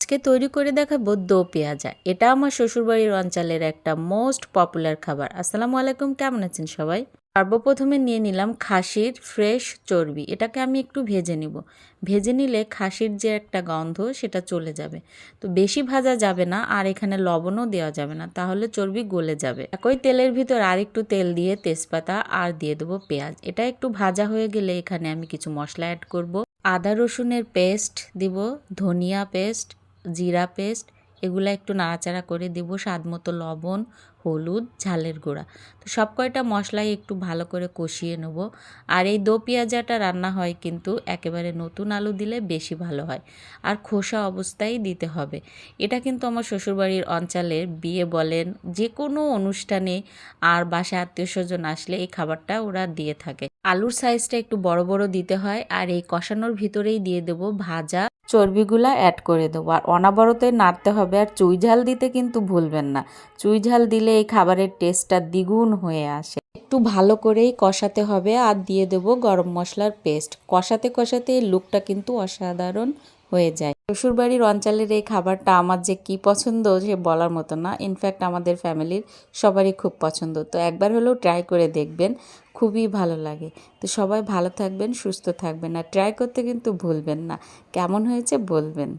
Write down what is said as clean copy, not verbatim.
আজকে তৈরি করে দেখাবো দো পেঁয়াজা। এটা আমার শ্বশুরবাড়ির অঞ্চলের একটা মোস্ট পপুলার খাবার। আসসালামু আলাইকুম, কেমন আছেন সবাই? সর্বপ্রথমে নিয়ে নিলাম খাসির ফ্রেশ চর্বি। এটাকে আমি একটু ভেজে নিব। ভেজে নিলে খাসির যে একটা গন্ধ সেটা চলে যাবে। তো বেশি ভাজা যাবে না, আর এখানে লবণও দেওয়া যাবে না, তাহলে চর্বি গলে যাবে। একই তেলের ভিতর আর একটু তেল দিয়ে তেজপাতা আর দিয়ে দেবো পেঁয়াজ। এটা একটু ভাজা হয়ে গেলে এখানে আমি কিছু মশলা অ্যাড করব। আদা রসুনের পেস্ট দিব, ধনিয়া পেস্ট, জিরা পেস্ট, এগুলো একটু নাড়াচাড়া করে দেব। স্বাদ মতো লবণ, হলুদ, ঝালের গুঁড়া। তো সব কয়টা মশলাই একটু ভালো করে কষিয়ে নেব। আর এই দো পেঁয়াজাটা রান্না হয় কিন্তু একেবারে নতুন আলু দিলে বেশি ভালো হয়, আর খোসা অবস্থায় দিতে হবে। এটা কিন্তু আমার শ্বশুরবাড়ির অঞ্চলের বিয়ে বলেন, যে কোনো অনুষ্ঠানে আর বাসায় আত্মীয় স্বজন আসলে এই খাবারটা ওরা দিয়ে থাকে। আলুর সাইজটা একটু বড় বড় দিতে হয়, আর এই কষানোর ভিতরেই দিয়ে দেব ভাজা চর্বিগুলা অ্যাড করে দেবো। আর অনবরতই নাড়তে হবে, আর চুই ঝাল দিতে কিন্তু ভুলবেন না। চুই ঝাল দিলে এই খাবারের টেস্টটা দ্বিগুণ হয়ে আসে। একটু ভালো করেই কষাতে হবে, আর দিয়ে দেবো গরম মশলার পেস্ট। কষাতে কষাতে এই লুকটা কিন্তু অসাধারণ হয়ে যায়। শ্বশুরবাড়ির অঞ্চলের এই খাবারটা আমার যে কি পছন্দ সে বলার মতো না। ইনফ্যাক্ট আমাদের ফ্যামিলির সবারই খুব পছন্দ। তো একবার হলেও ট্রাই করে দেখবেন, খুবই ভালো লাগে। তো সবাই ভালো থাকবেন, সুস্থ থাকবেন, আর ট্রাই করতে কিন্তু ভুলবেন না। কেমন হয়েছে বলবেন।